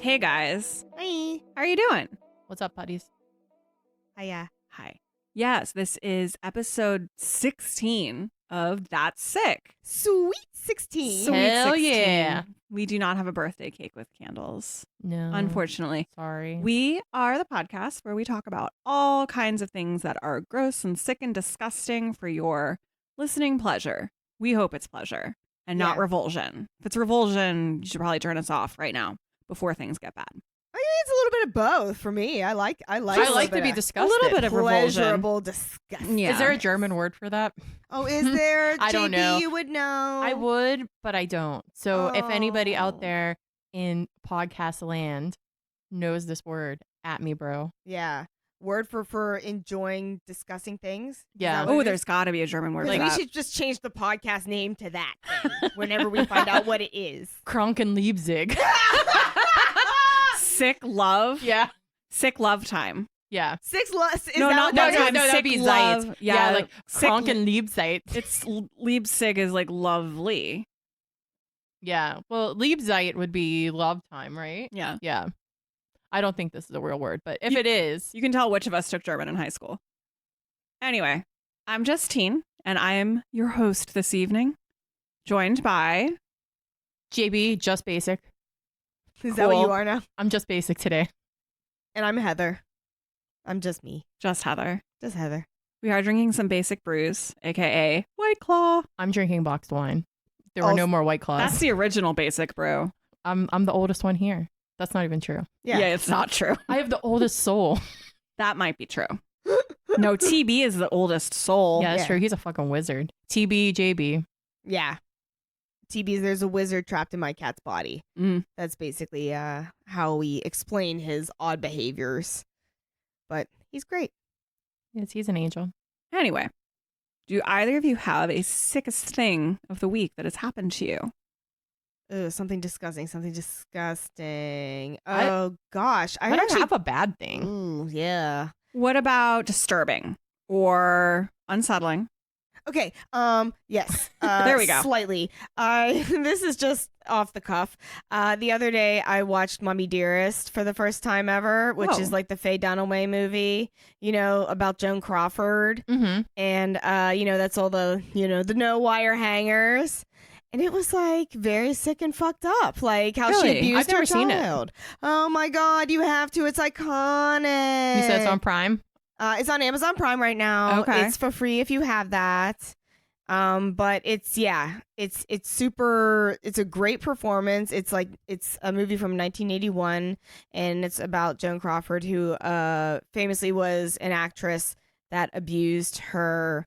Hey guys, Hi. how are you doing? What's up, buddies? Hiya. Hi. Yes, this is episode 16 of That's Sick. Sweet 16. Sweet Hell 16. yeah. We do not have a birthday cake with candles, No. unfortunately. Sorry. We are the podcast where we talk about all kinds of things that are gross and sick and disgusting for your listening pleasure. We hope it's pleasure and not Yeah. revulsion. If it's revulsion, you should probably turn us off right now before things get bad. I think it's a little bit of both for me. I like I like to be disgusted. A little bit of revulsion. pleasurable disgusting. Yeah. Is there a German word for that? Oh, is there? I don't JB, know. You would know. I would, but I don't. So if anybody Oh. out there in podcast land knows this word, at me, bro. Yeah. Word for enjoying discussing things. Is Yeah. that what Oh, it is? there's got to be a German word Like, for we that. should just change the podcast name to that thing whenever we find out what it is. Kranken Leipzig. Sick love. Yeah. Sick love time. Yeah. Six lust. Is No, that not what that that time. is? that'd Sick be love. Zeit. Yeah, like sick- Kranken Leipzig. It's Leipzig is like lovely. Yeah. Well, Leipzig would be love time, right? Yeah. Yeah. I don't think this is a real word, but if You- it is, You can tell which of us took German in high school. Anyway, I'm Justine, and I am your host this evening, joined by JB, just basic. Is that what Cool. you are now? I'm just basic today. And I'm Heather. I'm just me. just Heather. Just Heather. We are drinking some basic brews, aka White Claw. I'm drinking boxed wine. There were Also- no more White Claws. That's the original basic brew. I'm the oldest one here. That's not even true. Yeah. It's not true. I have the oldest soul. That might be true. No, TB is the oldest soul. Yeah, that's Yeah. true. He's a fucking wizard. TB, JB. Yeah. TB's there's a wizard trapped in my cat's body. Mm. That's basically how we explain his odd behaviors. But he's great. Yes, he's an angel. Anyway, do either of you have a sickest thing of the week that has happened to you? Ugh, something disgusting. Something disgusting. I- Oh gosh. I don't actually have a bad thing. Ooh, yeah. What about disturbing or unsettling? Okay. Yes. There we go. Slightly. This is just off the cuff. The other day I watched Mommy Dearest for the first time ever, which Whoa. is like the Faye Dunaway movie, about Joan Crawford. Mm-hmm. And that's all the the no wire hangers. And it was like very sick and fucked up, like how Really? she abused I've never her seen it. child. Oh my god, you have to! It's iconic. You said it's on Prime? It's on Amazon Prime right now. Okay. It's for free if you have that. But it's super. It's a great performance. It's a movie from 1981, and it's about Joan Crawford, who famously was an actress that abused her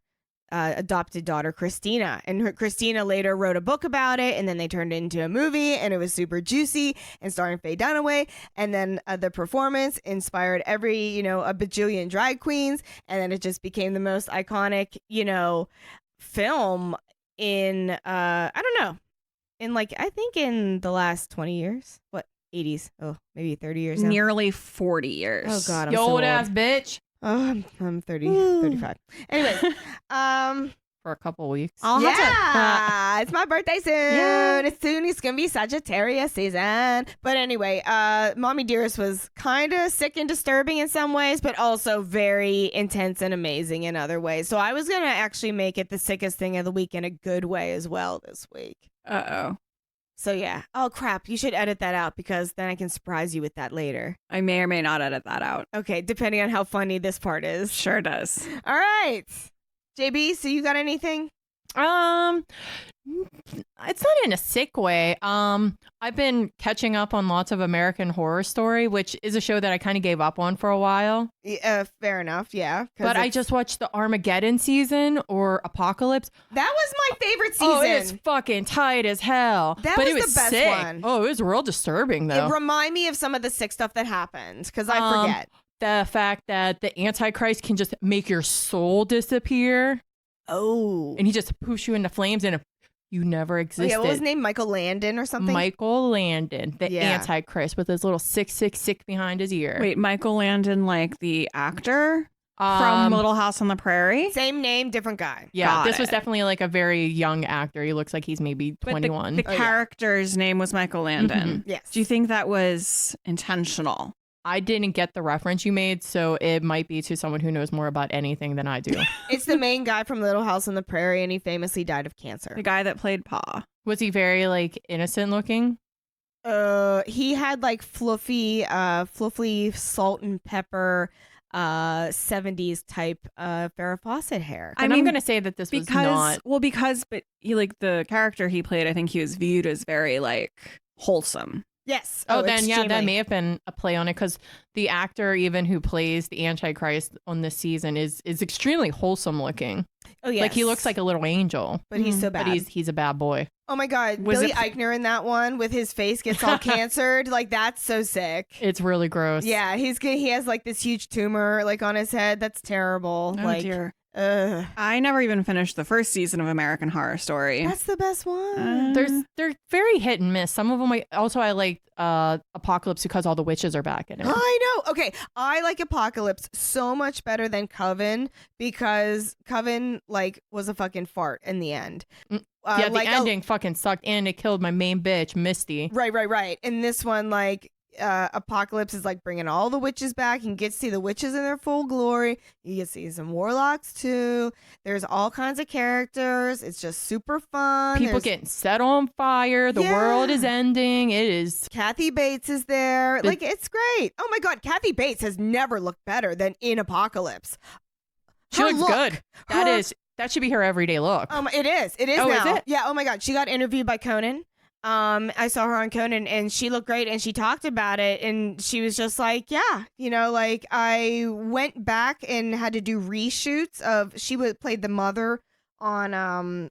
adopted daughter Christina, and Christina later wrote a book about it, and then they turned it into a movie, and it was super juicy and starring Faye Dunaway, and then the performance inspired a bajillion drag queens, and then it just became the most iconic film in I don't know, in I think in the last 20 years, 80s, maybe 30 years now. Nearly 40 years. Oh god, I'm You so old old. ass bitch. Oh, I'm 30, Ooh. 35. Anyways, For a couple weeks. I'll have to. yeah, it's my birthday soon. Yeah. It's gonna be Sagittarius season. But anyway, Mommy Dearest was kind of sick and disturbing in some ways, but also very intense and amazing in other ways. So I was gonna actually make it the sickest thing of the week in a good way as well this week. Uh-oh. So yeah. Oh crap, you should edit that out because then I can surprise you with that later. I may or may not edit that out. Okay, depending on how funny this part is. Sure does. All right. JB, so you got anything? It's not in a sick way. I've been catching up on lots of American Horror Story, which is a show that I kind of gave up on for a while. Fair enough, yeah. 'Cause But I just watched the Armageddon season or Apocalypse. that was my favorite season. Oh, it's fucking tight as hell. That but was it was the best sick. one. Oh, it was real disturbing though. It remind me of some of the sick stuff that happened because I forget. The fact that the Antichrist can just make your soul disappear, Oh. and he just poofs you into flames, and you never existed. Yeah, what was his name? Michael Landon or something? Michael Landon, the Yeah. Antichrist, with his little 666 behind his ear. Wait, Michael Landon, like the actor? From Little House on the Prairie. Same name, different guy. Yeah, Got this was it. definitely like a very young actor. He looks like he's maybe But 21. the character's name was Michael Landon. Yes. Do you think that was intentional? I didn't get the reference you made, so it might be to someone who knows more about anything than I do. It's the main guy from Little House on the Prairie, and he famously died of cancer. The guy that played Pa. Was he very like innocent looking? He had like fluffy salt and pepper 70s type Farrah Fawcett hair. And I'm gonna say that this was not. But he, like, the character he played, I think he was viewed as very like wholesome. Yes. Oh, then extremely. that may have been a play on it, because the actor even who plays the Antichrist on this season is extremely wholesome looking. Oh yeah. Like he looks like a little angel, but he's so bad. but he's a bad boy. Oh my God, Was Billy it- Eichner in that one with his face gets all cancered. Like that's so sick. It's really gross. Yeah, he has like this huge tumor like on his head. That's terrible. Oh like, dear. ugh. I never even finished the first season of American Horror Story. That's the best one. They're very hit and miss. Some of them I liked Apocalypse because all the witches are back in it. I know. Okay, I like Apocalypse so much better than Coven because Coven like was a fucking fart in the end. Yeah, the like ending fucking sucked, and it killed my main bitch, Misty. Right. And this one, like, Apocalypse is like bringing all the witches back. You can get to see the witches in their full glory. You can see some warlocks too. There's all kinds of characters. It's just super fun. People There's- getting set on fire. The world is ending. It is. Kathy Bates is there. Like, it's great. Oh my God, Kathy Bates has never looked better than in Apocalypse. She Her looks look, good. That should be her everyday look. It is. It is Oh, now. is it? Yeah. Oh my God, she got interviewed by Conan. I saw her on Conan and she looked great and she talked about it and she was just like, yeah, like I went back and had to do reshoots of played the mother on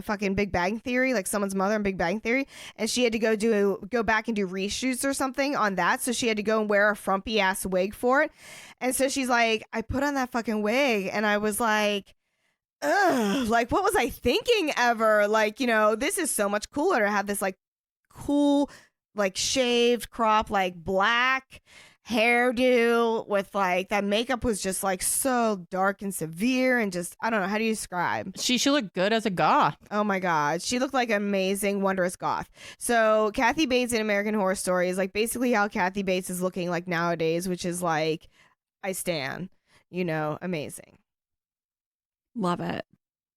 fucking Big Bang Theory, like someone's mother in Big Bang Theory, and she had to go back and do reshoots or something on that, so she had to go and wear a frumpy ass wig for it. And so she's like, I put on that fucking wig and I was like, ugh, like what was I thinking ever? Like, this is so much cooler to have this like cool, like shaved crop, like black hairdo with like that makeup was just like so dark and severe and just, I don't know, how do you describe? She should look good as a goth. Oh my God. She looked like an amazing, wondrous goth. So Kathy Bates in American Horror Story is like basically how Kathy Bates is looking like nowadays, which is like, I stan, amazing. Love it.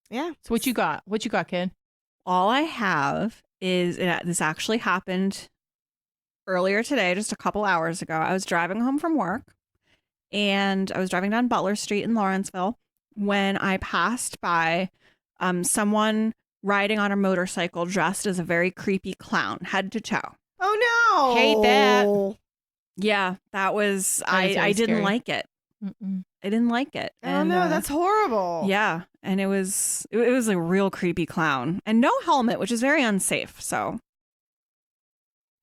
Yeah. So what you got? What you got, kid? All I have is this actually happened earlier today, just a couple hours ago. I was driving home from work and I was driving down Butler Street in Lawrenceville when I passed by someone riding on a motorcycle dressed as a very creepy clown, head to toe. Oh no. Hate that. Yeah, that was, That is very I didn't scary. like it. Mm-mm. I didn't like it. Oh And, no, that's horrible. yeah. And it was a real creepy clown and no helmet, which is very unsafe. So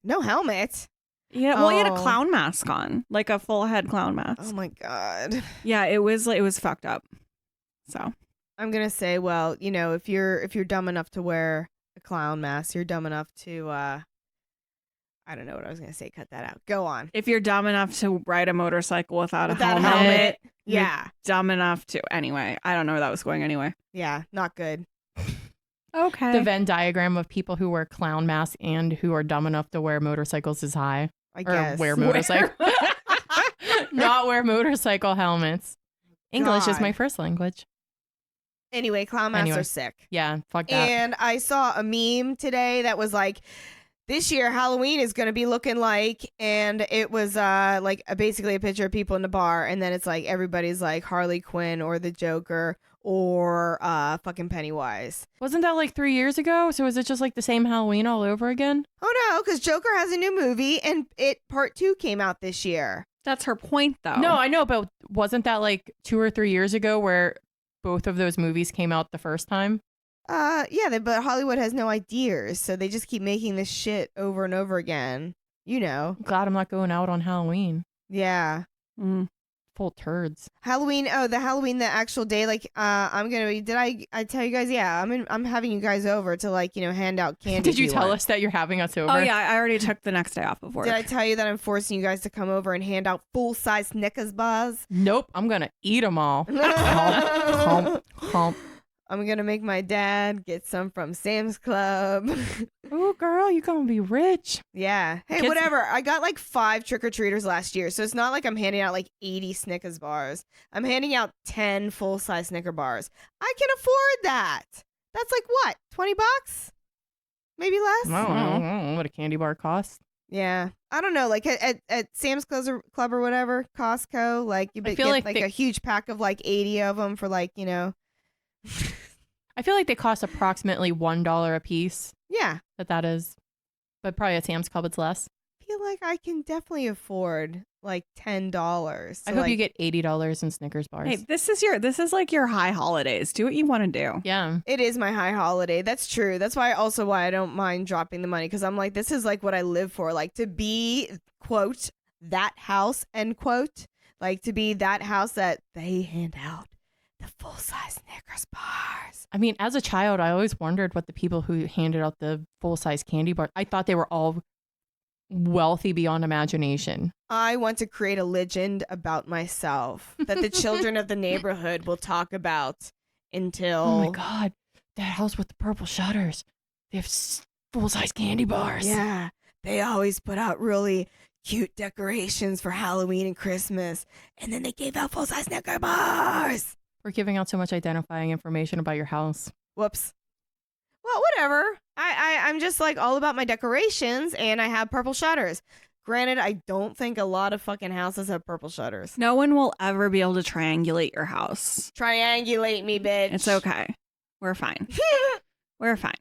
No helmet. yeah, well, he had a Oh. clown mask on, like a full head clown mask. Oh my God. Yeah, it was fucked up. So I'm gonna say, well, if you're dumb enough to wear a clown mask, you're dumb enough to I don't know what I was gonna say. Cut that out. Go on. if you're dumb enough to ride a motorcycle without a Without a helmet, helmet. you're Yeah. dumb enough to. Anyway, I don't know where that was going. Anyway, Yeah. Not good. okay. The Venn diagram of people who wear clown masks and who are dumb enough to wear motorcycles is high. I Or guess. wear motorcycle. Not wear motorcycle helmets. English is God. my first language. Anyway, clown masks Anyway. are sick. Yeah, fuck that. And I saw a meme today that was like, this year Halloween is going to be looking like, and it was basically a picture of people in the bar, and then it's like everybody's like Harley Quinn or the Joker or fucking Pennywise. Wasn't that like 3 years ago? So is it just like the same Halloween all over again? Oh no, because Joker has a new movie, and part 2 came out this year. That's her point, though. No, I know, but wasn't that like 2 or 3 years ago where both of those movies came out the first time? Yeah, but Hollywood has no ideas, so they just keep making this shit over and over again. Glad I'm not going out on Halloween. Yeah. Mm, full turds. Halloween. Oh, the Halloween, the actual day. Like, I'm gonna be. Did I tell you guys? Yeah, I'm having you guys over to like hand out candy. Did you tell us that you're having us over? Oh yeah, I already took the next day off of work. Did I tell you that I'm forcing you guys to come over and hand out full size Snickers bars? Nope, I'm gonna eat them all. Hump, hump. I'm gonna make my dad get some from Sam's Club. Oh, girl, you gonna be rich. Yeah. Hey, Kids- whatever. I got like 5 trick-or-treaters last year, so it's not like I'm handing out like 80 Snickers bars. I'm handing out 10 full-size Snicker bars. I can afford that. That's like what? $20? Maybe less? I don't know what a candy bar costs. Yeah. I don't know. Like at Sam's Club or whatever, Costco, like you I get feel like a huge pack of like 80 of them for like, I feel like they cost approximately $1 a piece. Yeah. That is. But probably at Sam's Club it's less. I feel like I can definitely afford like $10. I hope you get $80 in Snickers bars. Hey, this is like your high holidays. Do what you want to do. Yeah. It is my high holiday. That's true. That's why I don't mind dropping the money, because I'm like, this is like what I live for. Like to be, quote, that house, end quote. Like to be that house that they hand out the full size Snickers bars. I mean, as a child, I always wondered what the people who handed out the full-size candy bar, I thought they were all wealthy beyond imagination. I want to create a legend about myself that the children of the neighborhood will talk about until... Oh my God. That house with the purple shutters. They have full-size candy bars. Yeah. They always put out really cute decorations for Halloween and Christmas. And then they gave out full-size Snicker bars. We're giving out so much identifying information about your house. Whoops. Well, whatever. I'm just like all about my decorations, and I have purple shutters. Granted, I don't think a lot of fucking houses have purple shutters. No one will ever be able to triangulate your house. Triangulate me, bitch. It's okay. We're fine. We're fine.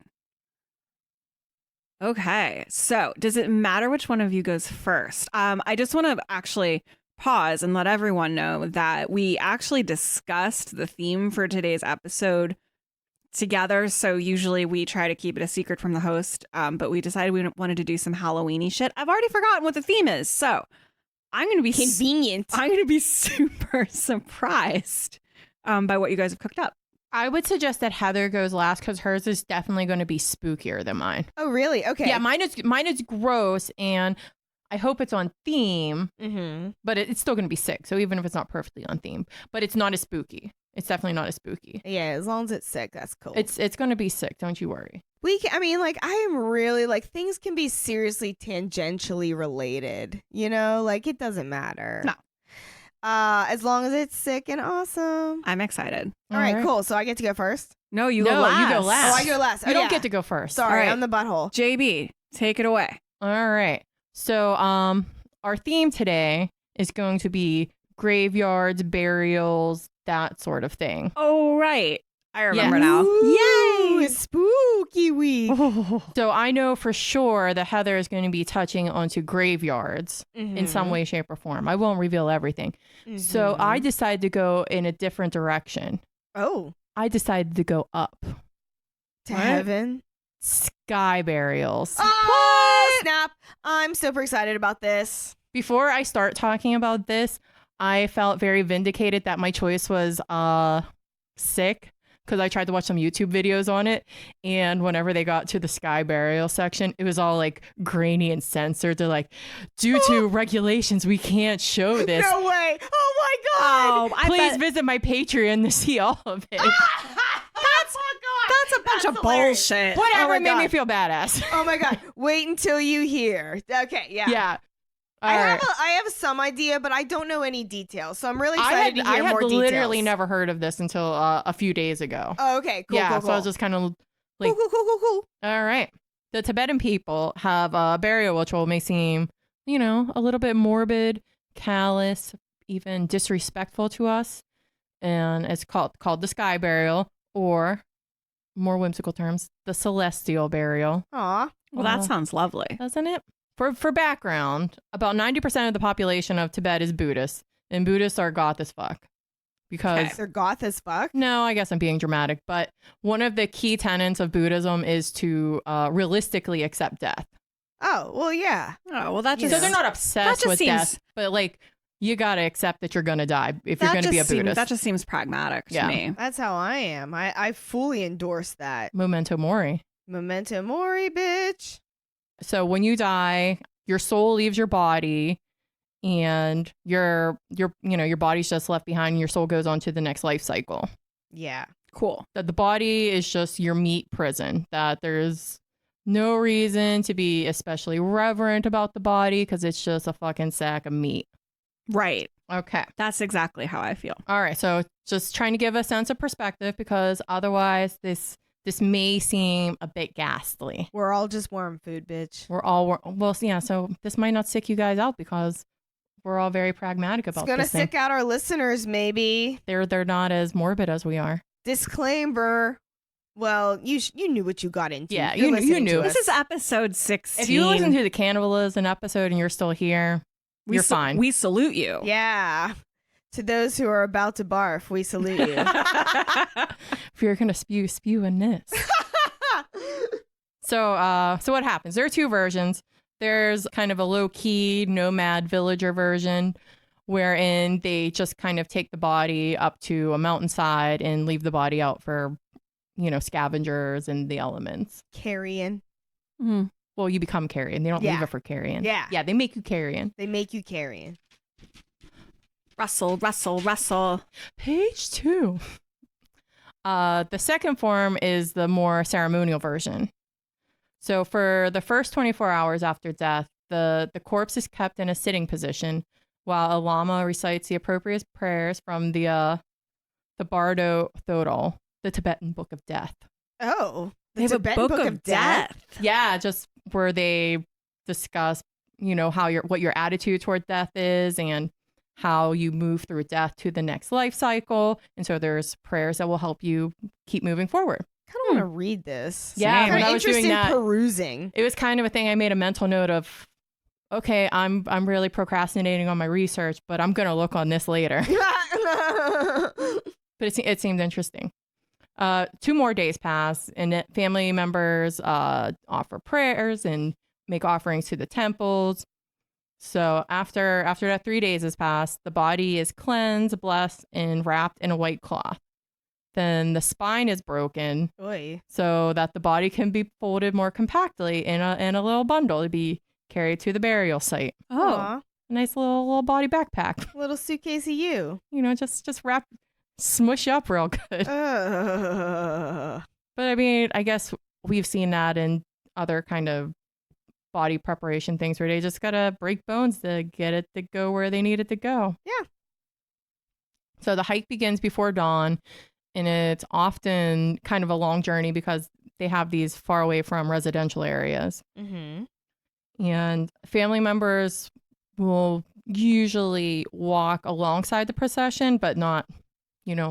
Okay. So, does it matter which one of you goes first? I just want to actually pause and let everyone know that we actually discussed the theme for today's episode together. So usually we try to keep it a secret from the host, but we decided we wanted to do some Halloween-y shit. I've already forgotten what the theme is, so I'm going to be convenient. I'm going to be super surprised by what you guys have cooked up. I would suggest that Heather goes last because hers is definitely going to be spookier than mine. Oh, really? Okay. Yeah, mine is gross, and I hope it's on theme, but it's still going to be sick. So even if it's not perfectly on theme, but it's not as spooky. It's definitely not as spooky. Yeah, as long as it's sick, that's cool. It's going to be sick. Don't you worry. I am really like, things can be seriously tangentially related, like it doesn't matter. No. As long as it's sick and awesome. I'm excited. All right, cool. So I get to go first? No, you No, go last. you go last. Oh, I go last. You don't get to go first. Sorry, All right. I'm the butthole. JB, take it away. All right. So our theme today is going to be graveyards, burials, that sort of thing. Oh, right. I remember Yeah. now. Ooh, Yay! spooky week. So I know for sure that Heather is going to be touching onto graveyards in some way, shape, or form. I won't reveal everything. So I decided to go in a different direction. Oh, I decided to go up. to What? heaven. Sky burials. Oh, snap. I'm super excited about this. Before I start talking about this, I felt very vindicated that my choice was sick, because I tried to watch some YouTube videos on it, and whenever they got to the sky burial section, it was all like grainy and censored. They're like, due to regulations, we can't show this. No way. Oh my God. Oh, Please visit my Patreon to see all of it. That's a bunch of hilarious. bullshit. Whatever my made me God. feel badass. Oh my God. Wait until you hear. Okay, yeah. Yeah. I All right. have some idea, but I don't know any details. So I'm really I excited had to hear more details. literally never heard of this until a few days ago. Oh, okay, cool, yeah, cool, so I was cool. just kind of like, Cool. all right. The Tibetan people have a burial ritual may seem, a little bit morbid, callous, even disrespectful to us. And it's called the sky burial, or more whimsical terms, the celestial burial. Aw. Well, that sounds lovely. Doesn't it? For background, about 90% of the population of Tibet is Buddhist, and Buddhists are goth as fuck. Because They're goth as fuck. no, I guess I'm being dramatic, but one of the key tenets of Buddhism is to realistically accept death. Oh, well, yeah. Oh, well, that just So they're not obsessed just with seems- death, but like you got to accept that you're going to die if you're going to be a Buddhist. That just seems pragmatic to me. That's how I am. I fully endorse that. Memento mori. Memento mori, bitch. So when you die, your soul leaves your body and your body's just left behind and your soul goes on to the next life cycle. Yeah. Cool. That the body is just your meat prison, that there's no reason to be especially reverent about the body because it's just a fucking sack of meat. Right. Okay. That's exactly how I feel. All right. So just trying to give a sense of perspective because otherwise this may seem a bit ghastly. We're all just worm food, bitch. So this might not sick you guys out because we're all very pragmatic about this. It's gonna sick out our listeners, maybe. They're not as morbid as we are. Disclaimer. Well, you knew what you got into. Yeah, You're you knew. This is episode 16. If you listen to the cannibalism episode and you're still here, you're fine. We salute you. Yeah. To those who are about to barf, we salute you. If you're gonna spew in this. So what happens? There are two versions. There's kind of a low-key nomad villager version wherein they just kind of take the body up to a mountainside and leave the body out for, scavengers and the elements. Carrion. Mm. Well, you become carrion. They don't leave it for carrion. Yeah. Yeah, they make you carrion. They make you carrion. Rustle. Page 2. The second form is the more ceremonial version. So for the first 24 hours after death, the corpse is kept in a sitting position while a lama recites the appropriate prayers from the Bardo Thodol, the Tibetan Book of Death. Oh, they have Tibetan a book of death. Yeah, just where they discuss, what your attitude toward death is and how you move through death to the next life cycle. And so there's prayers that will help you keep moving forward. I kind of want to read this. Yeah, Kind when of I was doing interested in that, perusing. it was kind of a thing I made a mental note of. Okay, I'm really procrastinating on my research, but I'm gonna look on this later. But it seemed interesting. 2 more days pass, and family members offer prayers and make offerings to the temples. So after that 3 days has passed, the body is cleansed, blessed, and wrapped in a white cloth. Then the spine is broken, so that the body can be folded more compactly in a little bundle to be carried to the burial site. Oh, a nice little body backpack. Little suitcase of you. Just wrap, smush up real good. But I mean, I guess we've seen that in other kind of body preparation things where they just gotta break bones to get it to go where they need it to go. Yeah. So the hike begins before dawn, and it's often kind of a long journey because they have these far away from residential areas. Mm-hmm. And family members will usually walk alongside the procession, but not,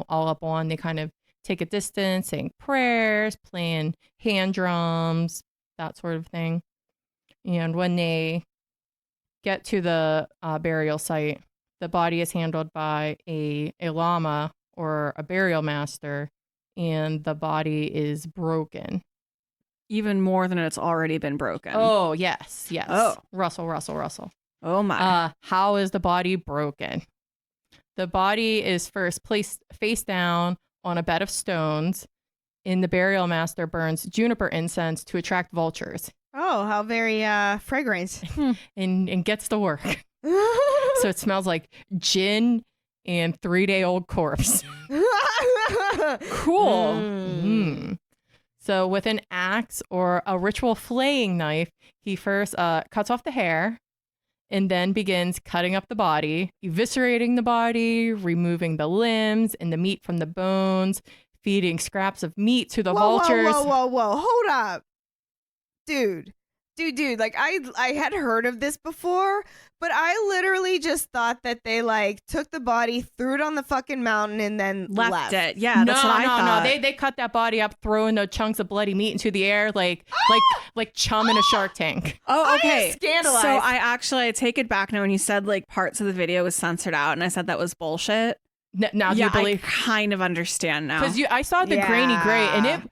all up on. They kind of take a distance, saying prayers, playing hand drums, that sort of thing. And when they get to the burial site, the body is handled by a lama or a burial master, and the body is broken. Even more than it's already been broken. Oh, yes. Oh. Russell. Oh, my. How is the body broken? The body is first placed face down on a bed of stones, and the burial master burns juniper incense to attract vultures. Oh, how very fragrant. and gets to work. So it smells like gin and 3-day-old corpse. Cool. Mm. So with an axe or a ritual flaying knife, he first cuts off the hair and then begins cutting up the body, eviscerating the body, removing the limbs and the meat from the bones, feeding scraps of meat to the vultures. Whoa. Hold up. Dude. Like, I had heard of this before, but I literally just thought that they, took the body, threw it on the fucking mountain, and then left it. Yeah, that's what I thought. No. They cut that body up, throwing the chunks of bloody meat into the air like chum in a Shark Tank. Oh, okay. I am scandalized. So I take it back now when you said, parts of the video was censored out, and I said that was bullshit. Now do you believe? I kind of understand now. Because I saw the grainy gray, and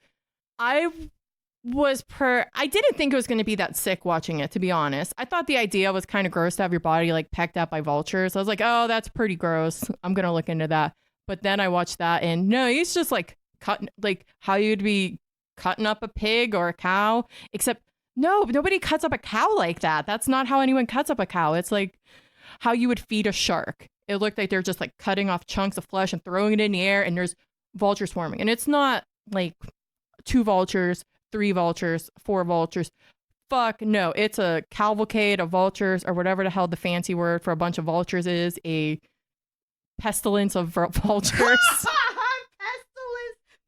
I didn't think it was going to be that sick watching it, to be honest. I thought the idea was kind of gross to have your body like pecked at by vultures. I was like, oh, that's pretty gross. I'm going to look into that. But then I watched that and no, he's just like cutting, like how you'd be cutting up a pig or a cow, except no, nobody cuts up a cow like that. That's not how anyone cuts up a cow. It's like how you would feed a shark. It looked like they're just like cutting off chunks of flesh and throwing it in the air and there's vultures swarming. And it's not like 2 vultures, 3 vultures, 4 vultures. Fuck no. It's a cavalcade of vultures or whatever the hell the fancy word for a bunch of vultures is. A pestilence of vultures. Pestilence.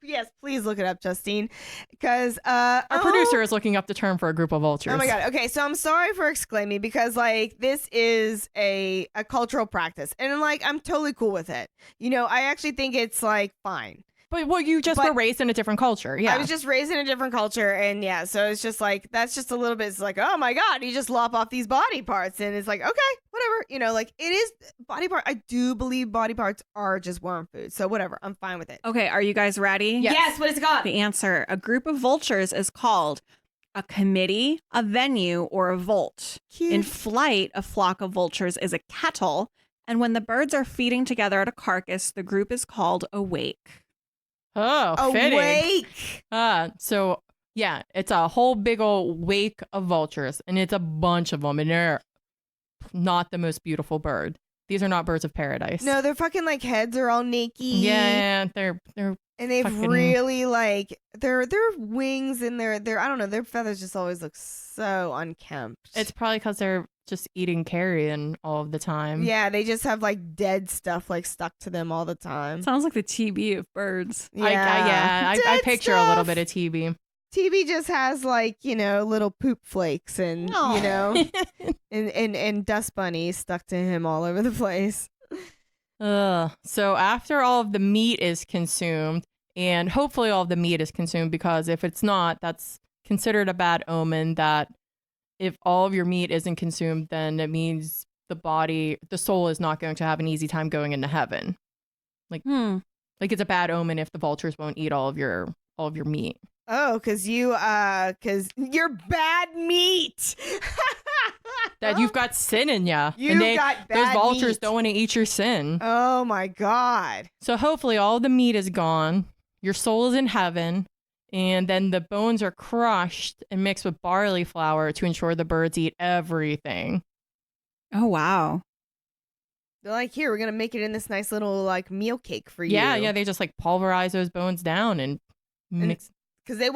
Yes, please look it up, Justine. Because our producer is looking up the term for a group of vultures. Oh my God. Okay, so I'm sorry for exclaiming because like this is a cultural practice. And like I'm totally cool with it. You know, I actually think it's like fine. But well, you just were raised in a different culture. Yeah. I was just raised in a different culture. And yeah, so it's just like, that's just a little bit, it's like, oh my God, you just lop off these body parts. And it's like, okay, whatever. You know, like it is body part. I do believe body parts are just worm food. So whatever, I'm fine with it. Okay, are you guys ready? Yes, what is it called? The answer, a group of vultures is called a committee, a venue, or a volt. Cute. In flight, a flock of vultures is a kettle. And when the birds are feeding together at a carcass, the group is called a wake. Oh, fitting. Awake. So yeah, it's a whole big old wake of vultures, and it's a bunch of them, and they're not the most beautiful bird. These are not birds of paradise. No, their fucking like heads are all naked. Yeah, they're and they've fucking... really like their wings and their I don't know, their feathers just always look so unkempt. It's probably because they're just eating carrion all of the time. Yeah, they just have like dead stuff like stuck to them all the time. Sounds like the TB of birds. Yeah, I picture a little bit of TB. TB just has like, you know, little poop flakes and you know and dust bunnies stuck to him all over the place. So after all of the meat is consumed, and hopefully all of the meat is consumed, because if it's not, that's considered a bad omen. That if all of your meat isn't consumed, then it means the soul is not going to have an easy time going into heaven. Like it's a bad omen if the vultures won't eat all of your meat. Oh, cause you're bad meat. That you've got sin in ya. Got bad those vultures meat. don't want to eat your sin. Oh my God. So hopefully all the meat is gone. Your soul is in heaven. And then the bones are crushed and mixed with barley flour to ensure the birds eat everything. Oh, wow. They're like, here, we're going to make it in this nice little like meal cake for you. Yeah. They just like pulverize those bones down and mix. Because they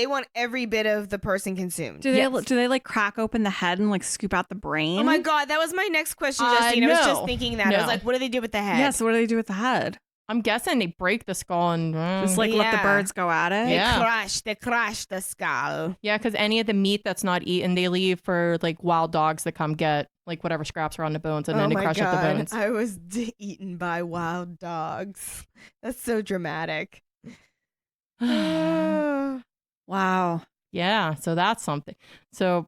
want every bit of the person consumed. Do they like crack open the head and like scoop out the brain? Oh my God, that was my next question, Justine. No. I was just thinking that. No. I was like, what do they do with the head? Yeah, so what do they do with the head? I'm guessing they break the skull and Just like let the birds go at it? Yeah. They crush the skull. Yeah, because any of the meat that's not eaten, they leave for like wild dogs that come get like whatever scraps are on the bones, and then they crush up the bones. I was eaten by wild dogs. That's so dramatic. Wow. Yeah, so that's something. So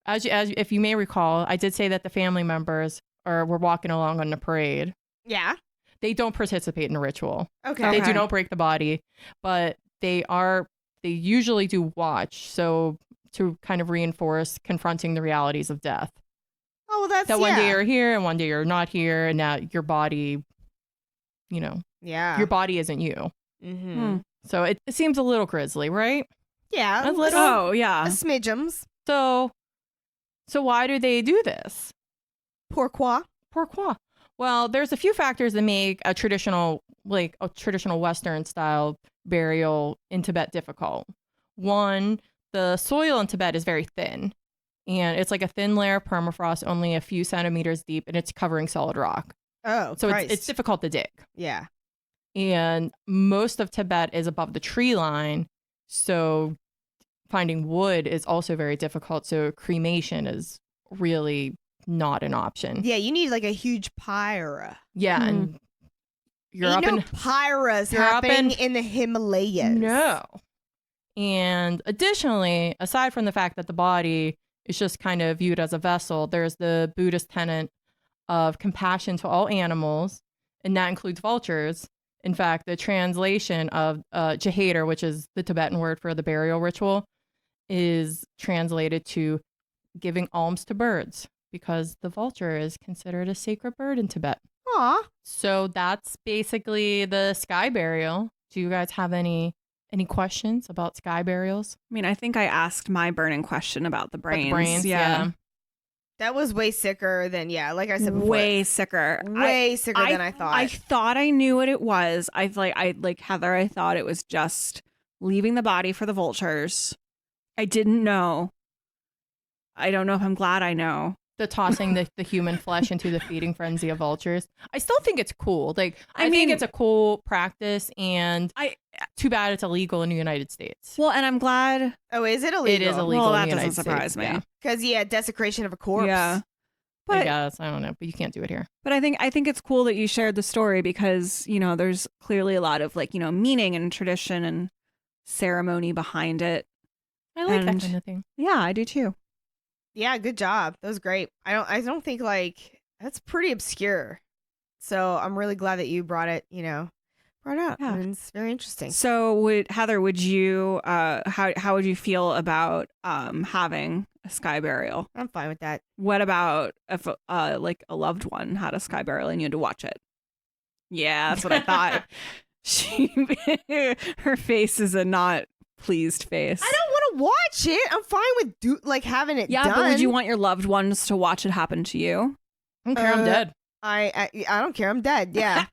as if you may recall, I did say that the family members were walking along on the parade. Yeah. They don't participate in the ritual. Okay. They do not break the body, but they usually do watch, so to kind of reinforce confronting the realities of death. Oh, well, that's that one day you're here and one day you're not here, and that your body, you know, your body isn't you. Mm-hmm. So it seems a little grisly, right? Yeah. A little. Oh, yeah. A smidgems. So why do they do this? Pourquoi? Well, there's a few factors that make a traditional Western style burial in Tibet difficult. One, the soil in Tibet is very thin, and it's like a thin layer of permafrost, only a few centimeters deep, and it's covering solid rock. Oh, so it's difficult to dig. Yeah. And most of Tibet is above the tree line, so finding wood is also very difficult. So cremation is really not an option. Yeah, you need like a huge pyre. Yeah, and you're Ain't up no in pyres happening in the Himalayas. No. And additionally, aside from the fact that the body is just kind of viewed as a vessel, there's the Buddhist tenet of compassion to all animals, and that includes vultures. In fact, the translation of Jahater, which is the Tibetan word for the burial ritual, is translated to giving alms to birds because the vulture is considered a sacred bird in Tibet. Aw. So that's basically the sky burial. Do you guys have any questions about sky burials? I mean, I think I asked my burning question about the About brains. the brains, yeah. That was way sicker than, like I said before. Way sicker. Way sicker than I thought. I thought I knew what it was. I like Heather, I thought it was just leaving the body for the vultures. I didn't know. I don't know if I'm glad I know. The tossing the human flesh into the feeding frenzy of vultures. I still think it's cool. Like, I mean, think it's a cool practice, and too bad it's illegal in the United States. Well, and I'm glad. Oh, is it illegal? It is illegal. Well, in that the doesn't United surprise States, me. Yeah. Because, desecration of a corpse. Yeah. I But guess. I don't know, but you can't do it here. But I think it's cool that you shared the story because, there's clearly a lot of meaning and tradition and ceremony behind it. I like that And- kind of thing. Yeah, I do too. Yeah, good job. That was great. I don't think that's pretty obscure. So I'm really glad that you brought it, brought up. Yeah. And it's very interesting. So Heather, would you how would you feel about having a sky burial? I'm fine with that. What about if a loved one had a sky burial and you had to watch it? Yeah, that's what I thought. Her face is a not pleased face. I don't want to watch it. I'm fine with having it Yeah, done. but would you want your loved ones to watch it happen to you? I don't care. I'm dead. I don't care. I'm dead. Yeah.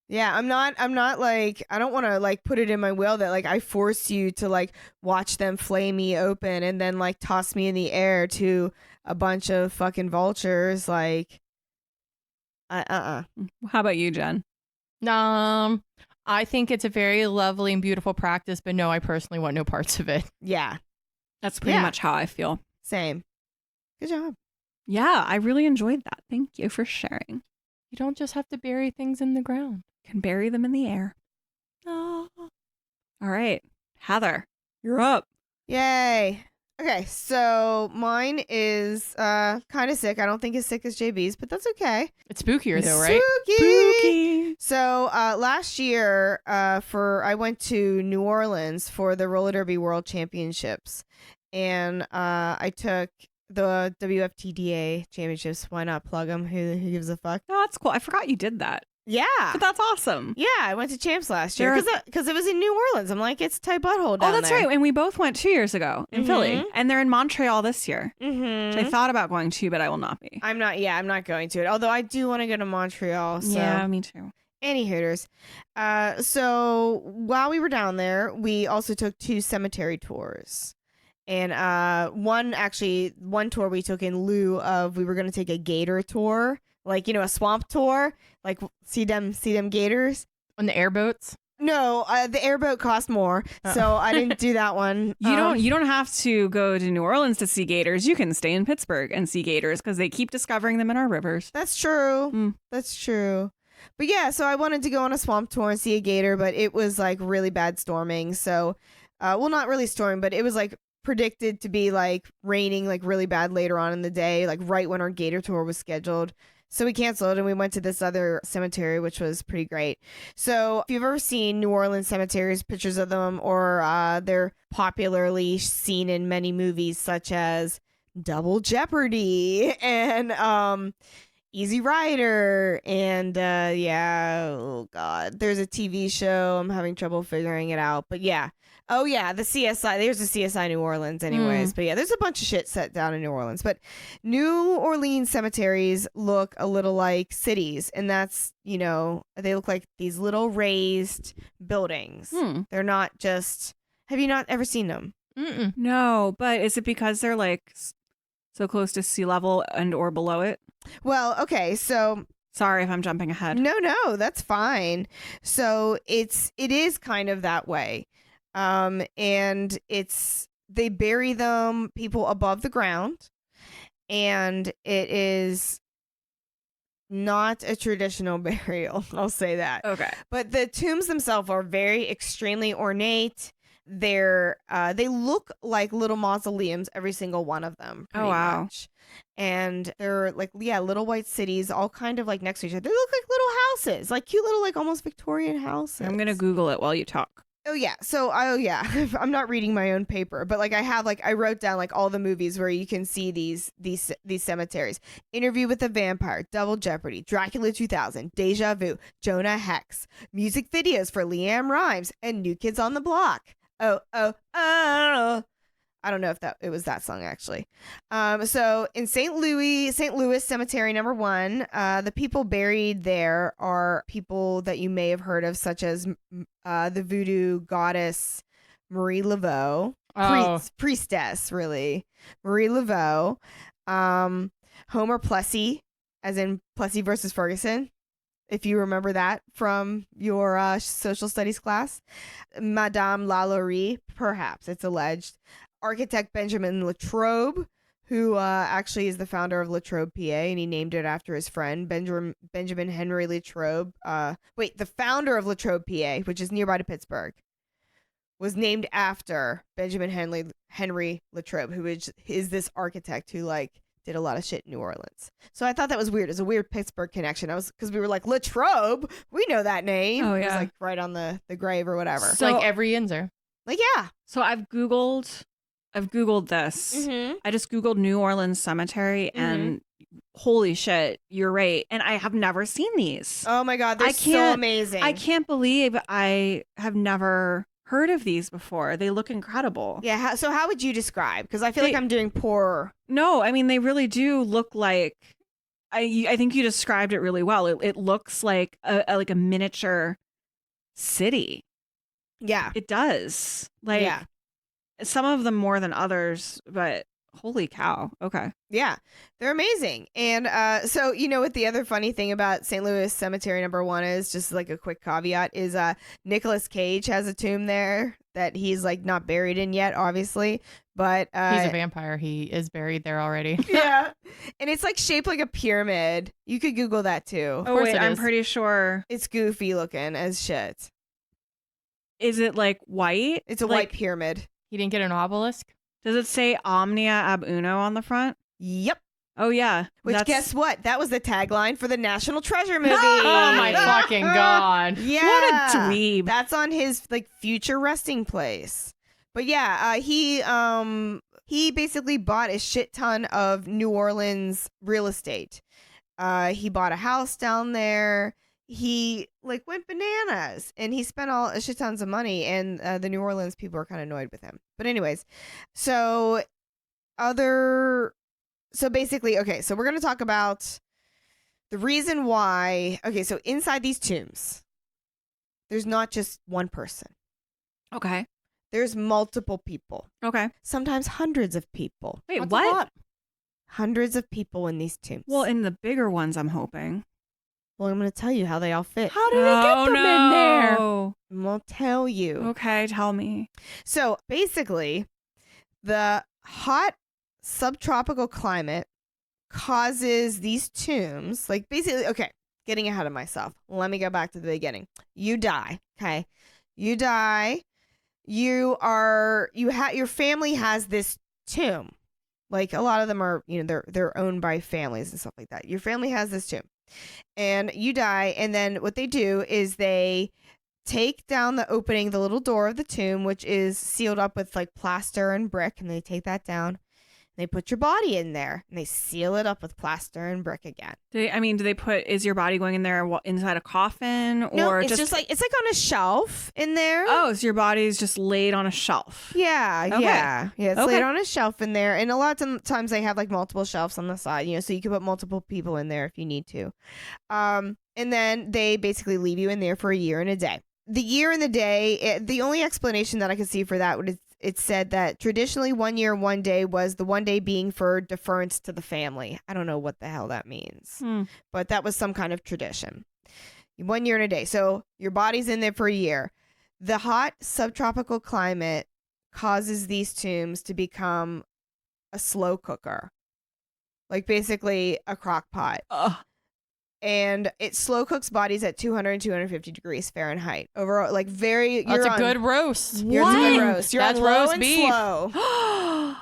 Yeah, I'm not I don't want to put it in my will that I force you to watch them flay me open and then toss me in the air to a bunch of fucking vultures How about you, Jen? I think it's a very lovely and beautiful practice, but no, I personally want no parts of it. Yeah. That's pretty much how I feel. Same. Good job. Yeah, I really enjoyed that. Thank you for sharing. You don't just have to bury things in the ground. You can bury them in the air. Oh. All right, Heather, you're up. Yay. Okay, so mine is kind of sick. I don't think as sick as JB's, but that's okay. It's spookier though, right? Spooky. So last year, I went to New Orleans for the roller derby world championships, and I took the WFTDA championships. Why not plug them? Who gives a fuck? Oh, that's cool. I forgot you did that. Yeah. But that's awesome. Yeah, I went to champs last year There because it was in New Orleans. I'm like, it's tight butthole down Oh, that's there. right. And we both went 2 years ago in Philly. And they're in Montreal this year. Mm-hmm. Which I thought about going to, but I will not be. I'm not going to it. Although I do want to go to Montreal. So. Yeah, me too. Any hooters. So while we were down there, we also took 2 cemetery tours. And one tour we took in lieu of, we were going to take a gator tour, a swamp tour, see them gators. On the airboats? No, the airboat cost more, so I didn't do that one. You don't have to go to New Orleans to see gators. You can stay in Pittsburgh and see gators because they keep discovering them in our rivers. That's true. That's true. But yeah, so I wanted to go on a swamp tour and see a gator, but it was really bad storming. So, well, not really storming, but it was predicted to be raining really bad later on in the day, right when our gator tour was scheduled. So we canceled and we went to this other cemetery, which was pretty great. So if you've ever seen New Orleans cemeteries, pictures of them, or they're popularly seen in many movies such as Double Jeopardy and Easy Rider, and oh god, there's a TV show. I'm having trouble figuring it out, but yeah. Oh yeah, the CSI. There's a CSI New Orleans, anyways. But yeah, there's a bunch of shit set down in New Orleans. But New Orleans cemeteries look a little like cities, and that's they look like these little raised buildings. They're not just. Have you not ever seen them? Mm-mm. No, but is it because they're so close to sea level and or below it? Well, okay, so Sorry if I'm jumping ahead. no, that's fine. So it is kind of that way. And they bury people above the ground, and it is not a traditional burial. I'll say that. Okay. But the tombs themselves are extremely ornate. They look like little mausoleums, every single one of them. Oh, wow. Much. And they're little white cities, all kind of next to each other. They look like little houses, cute little almost Victorian houses. I'm going to Google it while you talk. Oh yeah. So I'm not reading my own paper, but like I wrote down like all the movies where you can see these cemeteries. Interview with the Vampire, Double Jeopardy, Dracula 2000, Deja Vu, Jonah Hex, music videos for Leanne Rhymes and New Kids on the Block. Oh oh oh. I don't know if it was that song actually. So in St. Louis Cemetery number 1, the people buried there are people that you may have heard of, such as the voodoo goddess Marie Laveau, priestess really, Marie Laveau, Homer Plessy, as in Plessy versus Ferguson, if you remember that from your social studies class, Madame Lalaurie, perhaps it's alleged. Architect Benjamin Latrobe, who actually is the founder of Latrobe, PA, and he named it after his friend, Benjamin Henry Latrobe. The founder of Latrobe, PA, which is nearby to Pittsburgh, was named after Benjamin Henry Latrobe, who is this architect who, like, did a lot of shit in New Orleans. So I thought that was weird. It was a weird Pittsburgh connection. Because we were like, Latrobe, we know that name. Oh, yeah. It was, like, right on the grave or whatever. So, like every Yinzer. Like, yeah. So I've Googled this. Mm-hmm. I just Googled New Orleans Cemetery and holy shit, you're right. And I have never seen these. Oh my God, they're so amazing. I can't believe I have never heard of these before. They look incredible. Yeah, so how would you describe? Because I feel like I'm doing poor. No, I mean, they really do look like, I think you described it really well. It looks like a miniature city. Yeah. It does. Like, yeah. Some of them more than others, but holy cow. Okay. Yeah, they're amazing. And so, you know what the other funny thing about St. Louis Cemetery number 1 is, just like a quick caveat, is Nicolas Cage has a tomb there that he's like not buried in yet, obviously. But he's a vampire. He is buried there already. Yeah. And it's like shaped like a pyramid. You could Google that too. Oh, wait, I'm pretty sure. It's goofy looking as shit. Is it like white? It's a white pyramid. He didn't get an obelisk? Does it say Omnia ab Uno on the front? Yep. Oh, yeah. Which, guess what? That was the tagline for the National Treasure movie. Oh, my fucking God. Yeah. What a dweeb. That's on his like future resting place. But yeah, he basically bought a shit ton of New Orleans real estate. He bought a house down there. He like went bananas and he spent a shit tons of money, and the New Orleans people are kind of annoyed with him. But anyways, so basically, okay, so we're going to talk about the reason why. Okay, so inside these tombs, there's not just one person. Okay. There's multiple people. Okay. Sometimes hundreds of people. Wait, what? Hundreds of people in these tombs. Well, in the bigger ones, I'm hoping. Well, I'm going to tell you how they all fit. How did they get them in there? I'm going to tell you. Okay, tell me. So basically, the hot subtropical climate causes these tombs, like basically, okay, getting ahead of myself. Let me go back to the beginning. You die, okay? You die. Your family has this tomb. Like a lot of them are, they're owned by families and stuff like that. Your family has this tomb. And you die, and then what they do is they take down the opening, the little door of the tomb, which is sealed up with like plaster and brick, and they take that down. They put your body in there, and they seal it up with plaster and brick again. Is your body going in there inside a coffin? No, or it's just like, it's like on a shelf in there. Oh, so your body's just laid on a shelf. Yeah, okay. yeah. It's okay. laid on a shelf in there. And a lot of times they have like multiple shelves on the side, so you can put multiple people in there if you need to. And then they basically leave you in there for a year and a day. The year and the day, the only explanation that I could see for that would it said that traditionally 1 year, 1 day was the 1 day being for deference to the family. I don't know what the hell that means, but that was some kind of tradition. 1 year and a day. So your body's in there for a year. The hot subtropical climate causes these tombs to become a slow cooker, like basically a crock pot. And it slow cooks bodies at 200 and 250 degrees Fahrenheit. Overall, like That's a good roast. It's a good roast. You're That's on low roast and beef. slow.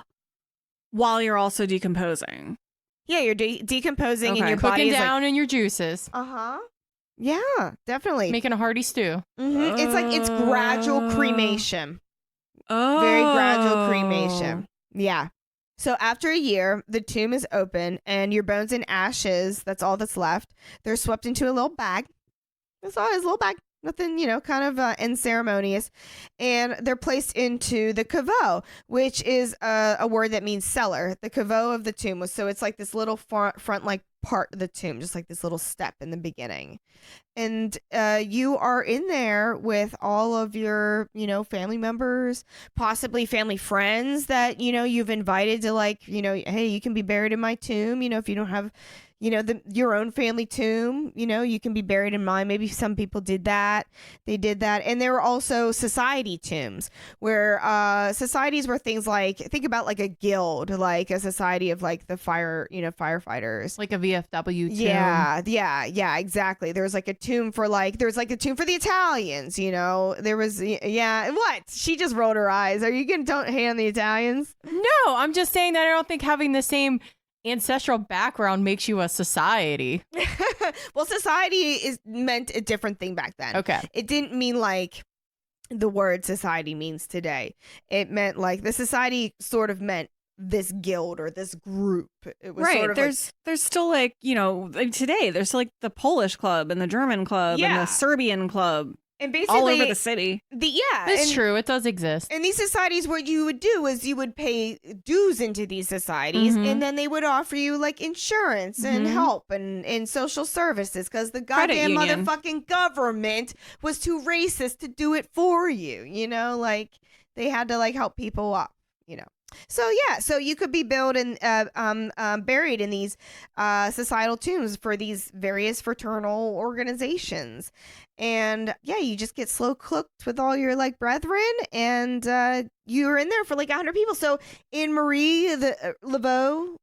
While you're also decomposing. Yeah, you're decomposing, and your Cooking body is down in your juices. like, Yeah, definitely. Making a hearty stew. It's like it's gradual cremation. Oh. Very gradual cremation. Yeah. So after a year, the tomb is open and your bones and ashes, that's all that's left. They're swept into a little bag. That's all, his little bag. Nothing, kind of unceremonious. And they're placed into the caveau, which is a word that means cellar. The caveau of the tomb was, so it's like this little front like part of the tomb, just like this little step in the beginning. And you are in there with all of your, family members, possibly family friends that, you've invited to like, hey, you can be buried in my tomb. If you don't have, your own family tomb, you can be buried in mine. Maybe some people did that. They did that. And there were also society tombs where societies were things like, think about like a guild, like a society of like the firefighters. Like a VFW tomb. Yeah, exactly. There was like a tomb for there's like a tomb for the Italians, there was, what? She just rolled her eyes. Are you don't hate on the Italians? No, I'm just saying that I don't think having the same ancestral background makes you a society. Well, society meant a different thing back then. Okay. It didn't mean like the word society means today. It meant like the society sort of meant this guild or this group. It was right. Sort of there's still like, like today there's like the Polish club and the German club and the Serbian club. And basically all over the city. It's true. It does exist. And these societies, what you would do is you would pay dues into these societies, and then they would offer you like insurance and help and social services because the goddamn motherfucking government was too racist to do it for you. Like they had to like help people up. So you could be buried in these societal tombs for these various fraternal organizations, and you just get slow cooked with all your like brethren, and you're in there for like 100 people. So in Marie Laveau's